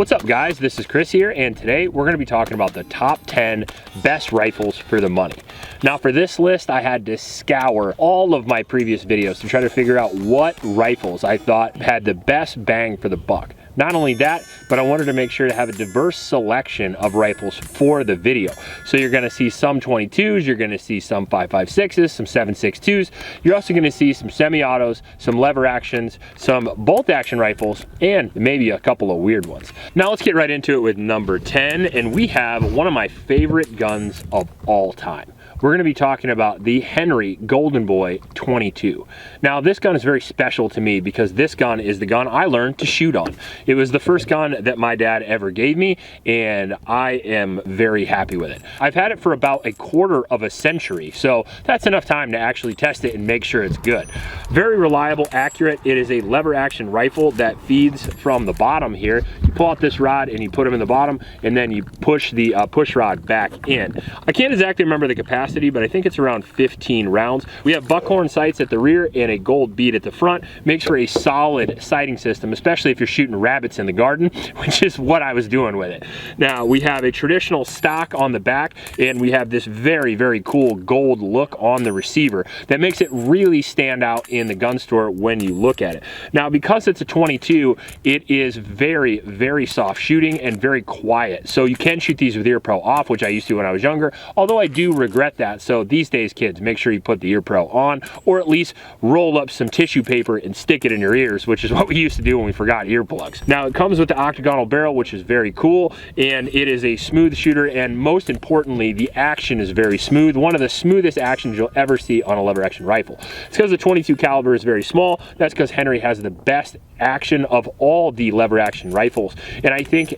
What's up guys, this is Chris here, and today we're going to be talking about the top 10 best rifles for the money. Now for this list, I had to scour all of my previous videos to try to figure out what rifles I thought had the best bang for the buck. Not only that, but I wanted to make sure to have a diverse selection of rifles for the video. So you're going to see some 22s, you're going to see some 5.56s, some 7.62s. You're also going to see some semi-autos, some lever actions, some bolt action rifles, and maybe a couple of weird ones. Now let's get right into it with number 10, and we have one of my favorite guns of all time. We're going to be talking about the Henry Golden Boy 22. Now this gun is very special to me because this gun is the gun I learned to shoot on. It was the first gun that my dad ever gave me, and I am very happy with it. I've had it for about a quarter of a century, so that's enough time to actually test it and make sure it's good. Very reliable, accurate. It is a lever action rifle that feeds from the bottom here. You pull out this rod and you put them in the bottom, and then you push the push rod back in. I can't exactly remember the capacity, but I think it's around 15 rounds. We have buckhorn sights at the rear and a gold bead at the front. Makes for a solid sighting system, especially if you're shooting rabbits in the garden, which is what I was doing with it. Now we have a traditional stock on the back, and we have this very, very cool gold look on the receiver that makes it really stand out in the gun store when you look at it. Now because it's a 22, it is very, very soft shooting and very quiet. So you can shoot these with ear pro off, which I used to when I was younger, although I do regret that. So these days, kids, make sure you put the ear pro on, or at least roll up some tissue paper and stick it in your ears, which is what we used to do when we forgot earplugs. Now it comes with the octagonal barrel, which is very cool, and it is a smooth shooter, and most importantly, the action is very smooth. One of the smoothest actions you'll ever see on a lever action rifle. It's because the 22 caliber is very small. That's because Henry has the best action of all the lever action rifles, and I think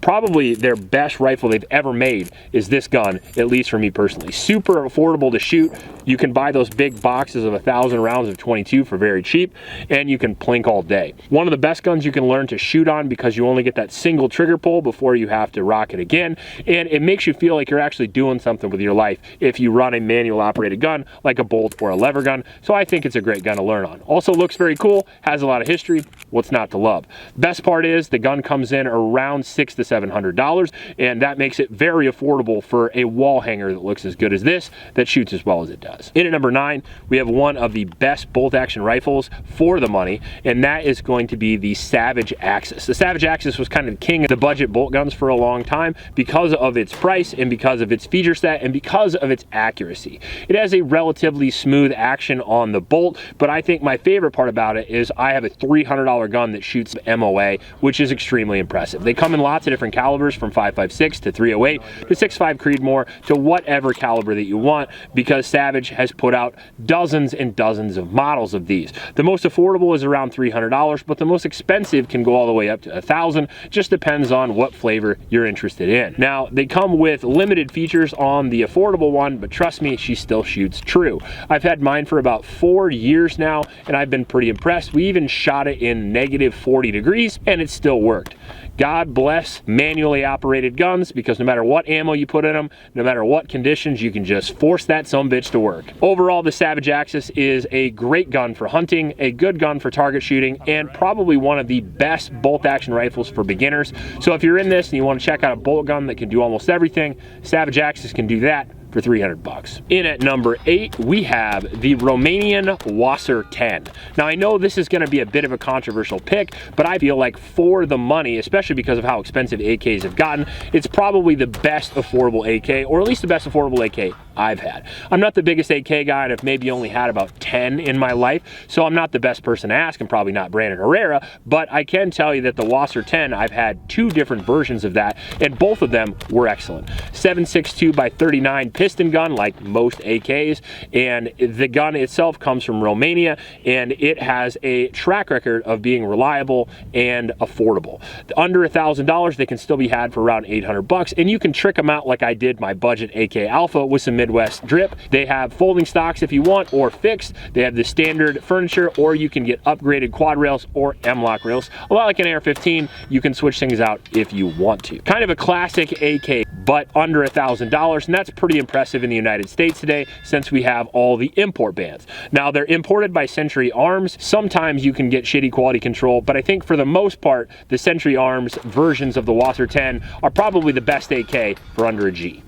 probably their best rifle they've ever made is this gun, at least for me personally. Super affordable to shoot. You can buy those big boxes of 1,000 rounds of 22 for very cheap, and you can plink all day. One of the best guns you can learn to shoot on because you only get that single trigger pull before you have to rock it again, and it makes you feel like you're actually doing something with your life if you run a manual operated gun like a bolt or a lever gun. So I think it's a great gun to learn on. Also looks very cool, has a lot of history. What's not to love? Best part is the gun comes in around $600 to $700, and that makes it very affordable for a wall hanger that looks as good as this, that shoots as well as it does. In at number 9, we have one of the best bolt action rifles for the money, and that is going to be the Savage Axis. The Savage Axis was kind of king of the budget bolt guns for a long time because of its price and because of its feature set and because of its accuracy. It has a relatively smooth action on the bolt, but I think my favorite part about it is I have a $300 gun that shoots MOA, which is extremely impressive. They come in lots of different calibers, from 5.56 to 308 to 6.5 Creedmoor to whatever caliber that you want, because Savage has put out dozens and dozens of models of these. The most affordable is around $300, but the most expensive can go all the way up to $1,000. Just depends on what flavor you're interested in. Now they come with limited features on the affordable one, but trust me, she still shoots true. I've had mine for about 4 years now, and I've been pretty impressed. We even shot it in negative 40 degrees, and it still worked. God bless manually operated guns, because no matter what ammo you put in them, no matter what conditions, you can just force that sumbitch to work. Overall, the Savage Axis is a great gun for hunting, a good gun for target shooting, and probably one of the best bolt action rifles for beginners. So if you're in this and you want to check out a bolt gun that can do almost everything, Savage Axis can do that for 300 bucks. In at number 8, we have the Romanian Wasser 10. Now I know this is going to be a bit of a controversial pick, but I feel like for the money, especially because of how expensive AKs have gotten, it's probably the best affordable AK, or at least the best affordable AK I've had. I'm not the biggest AK guy, and I've maybe only had about 10 in my life, so I'm not the best person to ask. I'm probably not Brandon Herrera, but I can tell you that the Wasser 10, I've had 2 different versions of that, and both of them were excellent. 7.62 by 39 piston gun, like most AKs, and the gun itself comes from Romania, and it has a track record of being reliable and affordable. Under $1,000, they can still be had for around 800 bucks, and you can trick them out like I did my budget AK Alpha with some Midwest drip. They have folding stocks if you want, or fixed. They have the standard furniture, or you can get upgraded quad rails or M-lock rails. A lot like an AR-15, you can switch things out if you want to. Kind of a classic AK but under $1,000, and that's pretty impressive in the United States today since we have all the import bans. Now, they're imported by Century Arms. Sometimes you can get shitty quality control, but I think for the most part, the Century Arms versions of the Wasser 10 are probably the best AK for under a G.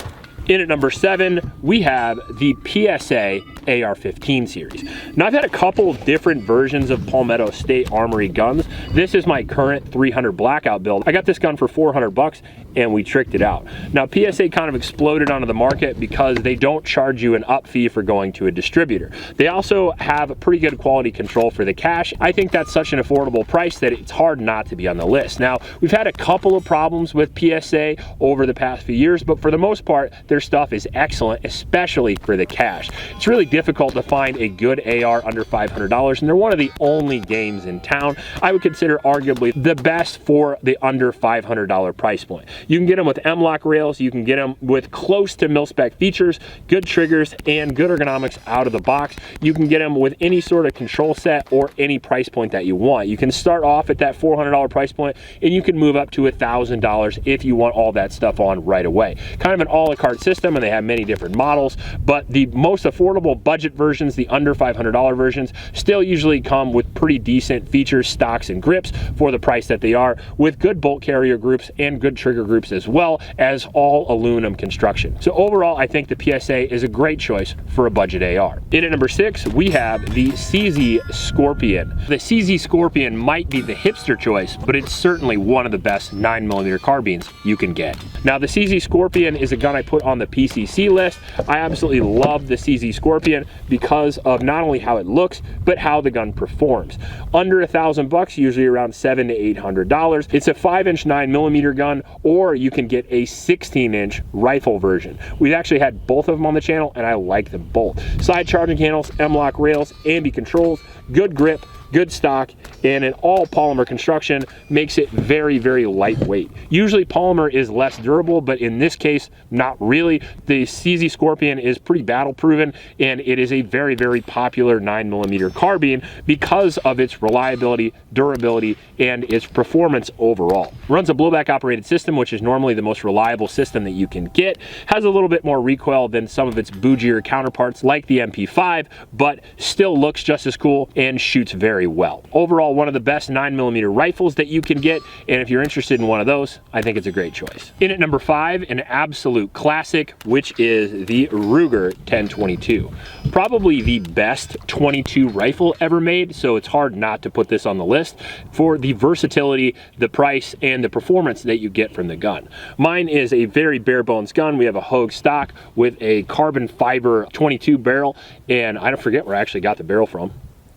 In at number 7, we have the PSA AR-15 series. Now, I've had a couple of different versions of Palmetto State Armory guns. This is my current 300 Blackout build. I got this gun for 400 bucks and we tricked it out. Now, PSA kind of exploded onto the market because they don't charge you an up fee for going to a distributor. They also have pretty good quality control for the cash. I think that's such an affordable price that it's hard not to be on the list. Now, we've had a couple of problems with PSA over the past few years, but for the most part, their stuff is excellent, especially for the cash. It's really difficult to find a good AR under $500, and they're one of the only games in town. I would consider arguably the best for the under $500 price point. You can get them with M-lock rails, you can get them with close to mil-spec features, good triggers, and good ergonomics out of the box. You can get them with any sort of control set or any price point that you want. You can start off at that $400 price point, and you can move up to $1,000 if you want all that stuff on right away. Kind of an a la carte system, and they have many different models, but the most affordable budget versions, the under $500 versions, still usually come with pretty decent features, stocks, and grips for the price that they are, with good bolt carrier groups and good trigger groups as well as all aluminum construction. So overall, I think the PSA is a great choice for a budget AR. In at number 6, we have the CZ Scorpion. The CZ Scorpion might be the hipster choice, but it's certainly one of the best 9mm carbines you can get. Now, the CZ Scorpion is a gun I put on the PCC list. I absolutely love the CZ Scorpion because of not only how it looks, but how the gun performs. Under $1,000 usually around $700 to $800. It's a 5-inch 9mm gun, or you can get a 16-inch rifle version. We've actually had both of them on the channel, and I like them both. Side charging handles, M-lock rails, ambi controls, good grip, good stock, and an all polymer construction makes it very, very lightweight. Usually polymer is less durable, but in this case, not really. The CZ Scorpion is pretty battle proven, and it is a very, very popular 9mm carbine because of its reliability, durability, and its performance overall. Runs a blowback operated system, which is normally the most reliable system that you can get. Has a little bit more recoil than some of its bougier counterparts like the MP5, but still looks just as cool and shoots very well. Overall, one of the best 9mm rifles that you can get, and if you're interested in one of those, I think it's a great choice. In at number 5, an absolute classic, which is the Ruger 1022. Probably the best 22 rifle ever made, so it's hard not to put this on the list for the versatility, the price, and the performance that you get from the gun. Mine is a very bare bones gun. We have a Hogue stock with a carbon fiber 22 barrel, and I don't forget where I actually got the barrel from.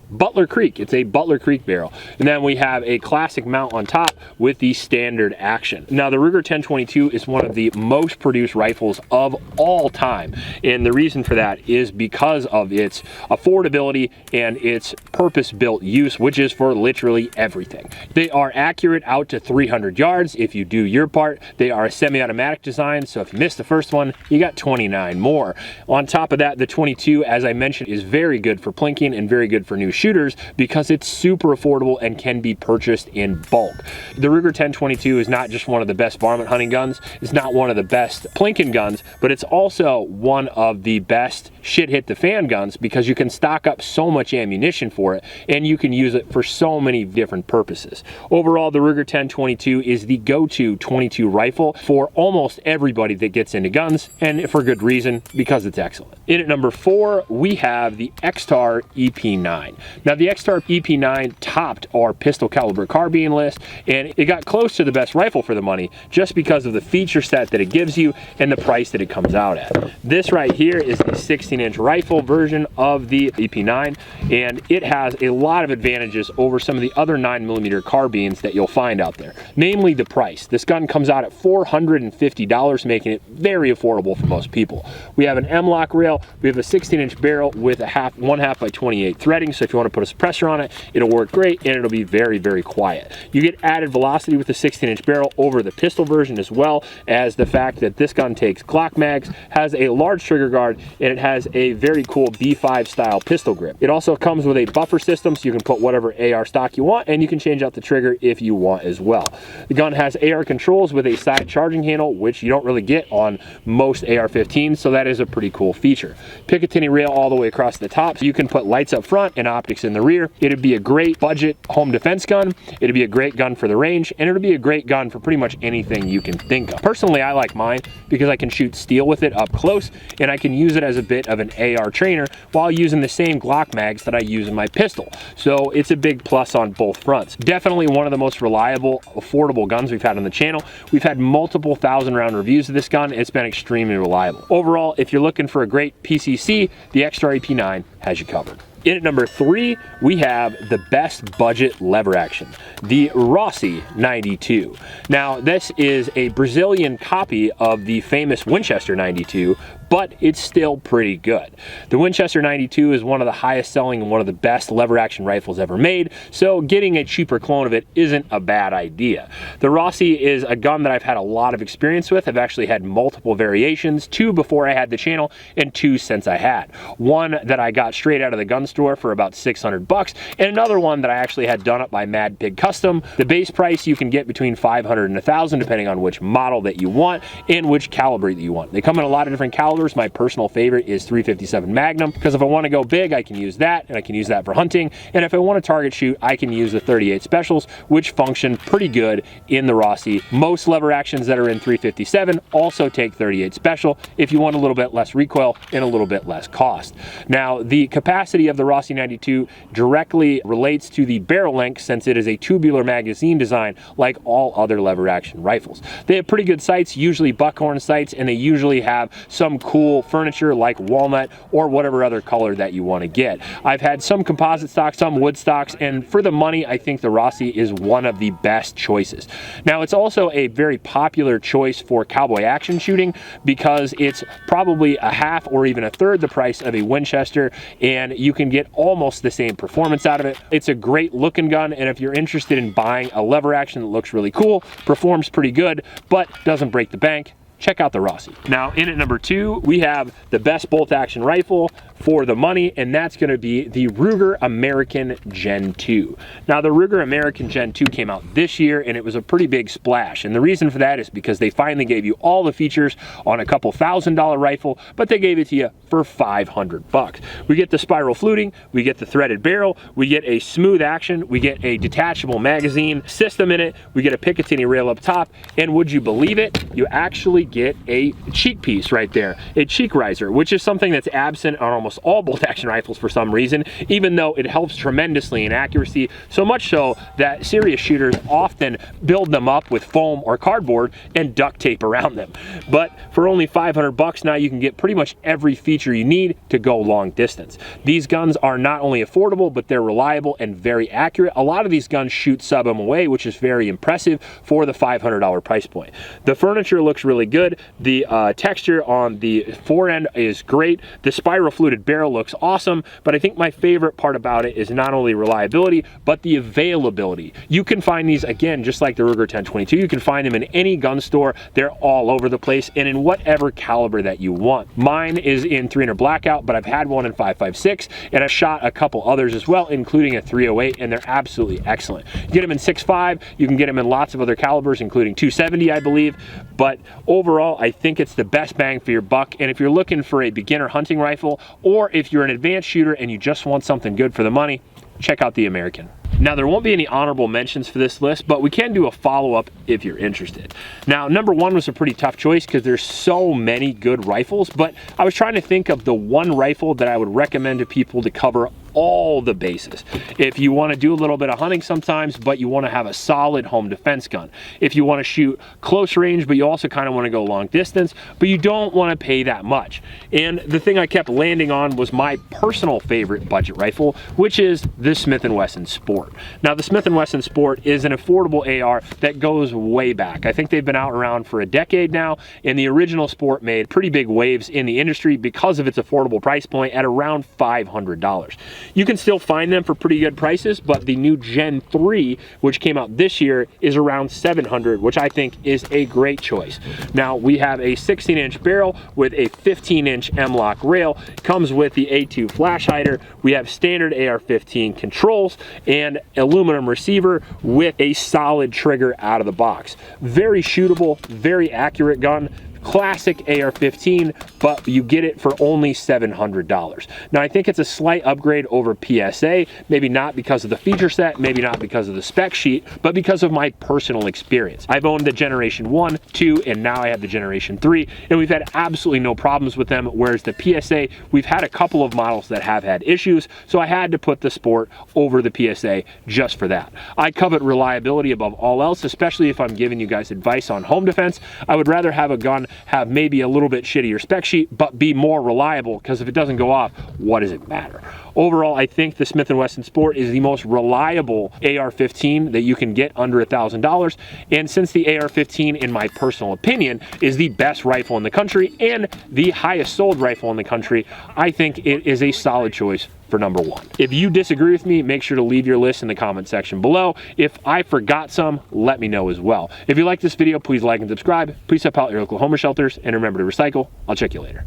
Butler Creek. It's a Butler Creek barrel. And then we have a classic mount on top with the standard action. Now, the Ruger 1022 is one of the most produced rifles of all time. And the reason for that is because of its affordability and its purpose-built use, which is for literally everything. They are accurate out to 300 yards if you do your part. They are a semi-automatic design, so if you miss the first one, you got 29 more. On top of that, the 22, as I mentioned, is very good for plinking and very good for new shooters because it's super affordable and can be purchased in bulk. The Ruger 1022 is not just one of the best varmint hunting guns, it's not one of the best plinking guns, but it's also one of the best shit hit the fan guns because you can stock up so much ammunition for it and you can use it for so many different purposes. Overall, the Ruger 1022 is the go-to 22 rifle for almost everybody that gets into guns, and for good reason, because it's excellent. In at number 4, we have the X-Tar EP9. Now, the X-Tar EP9 topped our pistol caliber carbine list, and it got close to the best rifle for the money just because of the feature set that it gives you and the price that it comes out at. This right here is the 16-inch rifle version of the EP9, and it has a lot of advantages over some of the other 9mm carbines that you'll find out there, namely the price. This gun comes out at $450, making it very affordable for most people. We have an M-lock rail, we have a 16-inch barrel with a 1/2 by 28 threading, so if you you want to put a suppressor on it, it'll work great, and it'll be very, very quiet. You get added velocity with the 16-inch barrel over the pistol version, as well as the fact that this gun takes Glock mags, has a large trigger guard, and it has a very cool B5 style pistol grip. It also comes with a buffer system, so you can put whatever AR stock you want, and you can change out the trigger if you want as well. The gun has AR controls with a side charging handle, which you don't really get on most AR-15s, so that is a pretty cool feature. Picatinny rail all the way across the top, so you can put lights up front and optics in the rear. It'd be a great budget home defense gun. It'd be a great gun for the range, and it'd be a great gun for pretty much anything you can think of. Personally, I like mine because I can shoot steel with it up close, and I can use it as a bit of an AR trainer while using the same Glock mags that I use in my pistol. So it's a big plus on both fronts. Definitely one of the most reliable, affordable guns we've had on the channel. We've had multiple 1,000-round reviews of this gun. It's been extremely reliable. Overall, if you're looking for a great PCC, the XRAP9 has you covered. In at number 3, we have the best budget lever action, the Rossi 92. Now, this is a Brazilian copy of the famous Winchester 92, but it's still pretty good. The Winchester 92 is one of the highest selling and one of the best lever action rifles ever made, so getting a cheaper clone of it isn't a bad idea. The Rossi is a gun that I've had a lot of experience with. I've actually had multiple variations, 2 before I had the channel and 2 since I had. One that I got straight out of the gun store for about $600, and another one that I actually had done up by Mad Pig Custom. The base price you can get between $500 and $1,000 depending on which model that you want and which caliber that you want. They come in a lot of different calibers. My personal favorite is 357 Magnum, because if I want to go big, I can use that, and I can use that for hunting. And if I want to target shoot, I can use the 38 Specials, which function pretty good in the Rossi. Most lever actions that are in 357 also take 38 Special if you want a little bit less recoil and a little bit less cost. Now, the capacity of the Rossi 92 directly relates to the barrel length, since it is a tubular magazine design like all other lever action rifles. They have pretty good sights, usually buckhorn sights, and they usually have some cool furniture like walnut or whatever other color that you want to get. I've had some composite stocks, some wood stocks, and for the money, I think the Rossi is one of the best choices. Now, it's also a very popular choice for cowboy action shooting because it's probably a half or even a third the price of a Winchester, and you can get almost the same performance out of it. It's a great looking gun, and if you're interested in buying a lever action that looks really cool, performs pretty good, but doesn't break the bank, check out the Rossi. Now, in at number 2, we have the best bolt action rifle for the money, and that's going to be the Ruger American Gen 2. Now, the Ruger American Gen 2 came out this year, and it was a pretty big splash, and the reason for that is because they finally gave you all the features on a couple $1,000 rifle, but they gave it to you for $500. We get the spiral fluting, we get the threaded barrel, we get a smooth action, we get a detachable magazine system in it, we get a Picatinny rail up top, and would you believe it, you actually get a cheek piece right there, a cheek riser, which is something that's absent on almost all bolt action rifles for some reason, even though it helps tremendously in accuracy, so much so that serious shooters often build them up with foam or cardboard and duct tape around them. But for only $500 now, you can get pretty much every feature you need to go long distance. These guns are not only affordable, but they're reliable and very accurate. A lot of these guns shoot sub MOA, which is very impressive for the $500 price point. The furniture looks really good. The texture on the fore end is great. The spiral fluted barrel looks awesome, but I think my favorite part about it is not only reliability, but the availability. You can find these, again, just like the Ruger 1022, you can find them in any gun store. They're all over the place and in whatever caliber that you want. Mine is in 300 blackout, but I've had one in 5.56, and I shot a couple others as well, including a 308, and they're absolutely excellent. You get them in 6.5, you can get them in lots of other calibers, including 270, I believe, but overall, I think it's the best bang for your buck. And if you're looking for a beginner hunting rifle, or if you're an advanced shooter and you just want something good for the money, check out the American. Now, there won't be any honorable mentions for this list, but we can do a follow-up if you're interested. Now, number 1 was a pretty tough choice because there's so many good rifles, but I was trying to think of the one rifle that I would recommend to people to cover all the bases. If you want to do a little bit of hunting sometimes, but you want to have a solid home defense gun. If you want to shoot close range, but you also kind of want to go long distance, but you don't want to pay that much. And the thing I kept landing on was my personal favorite budget rifle, which is the Smith & Wesson Sport. Now, the Smith & Wesson Sport is an affordable AR that goes way back. I think they've been out around for a decade now, and the original Sport made pretty big waves in the industry because of its affordable price point at around $500. You can still find them for pretty good prices, but the new Gen 3, which came out this year, is around $700, which I think is a great choice. Now, we have a 16-inch barrel with a 15-inch M-LOK rail. Comes with the A2 flash hider. We have standard AR-15 controls and aluminum receiver with a solid trigger out of the box. Very shootable, very accurate gun. Classic AR-15, but you get it for only $700. Now, I think it's a slight upgrade over PSA, maybe not because of the feature set, maybe not because of the spec sheet, but because of my personal experience. I've owned the Generation 1, 2, and now I have the Generation 3, and we've had absolutely no problems with them, whereas the PSA, we've had a couple of models that have had issues, so I had to put the Sport over the PSA just for that. I covet reliability above all else, especially if I'm giving you guys advice on home defense. I would rather have a gun have maybe a little bit shittier spec sheet, but be more reliable, because if it doesn't go off, what does it matter? Overall, I think the Smith & Wesson Sport is the most reliable AR-15 that you can get under $1,000. And since the AR-15, in my personal opinion, is the best rifle in the country and the highest sold rifle in the country, I think it is a solid choice for number one. If you disagree with me, make sure to leave your list in the comment section below. If I forgot some, let me know as well. If you like this video, please like and subscribe. Please help out your Oklahoma shelters, and remember to recycle. I'll check you later.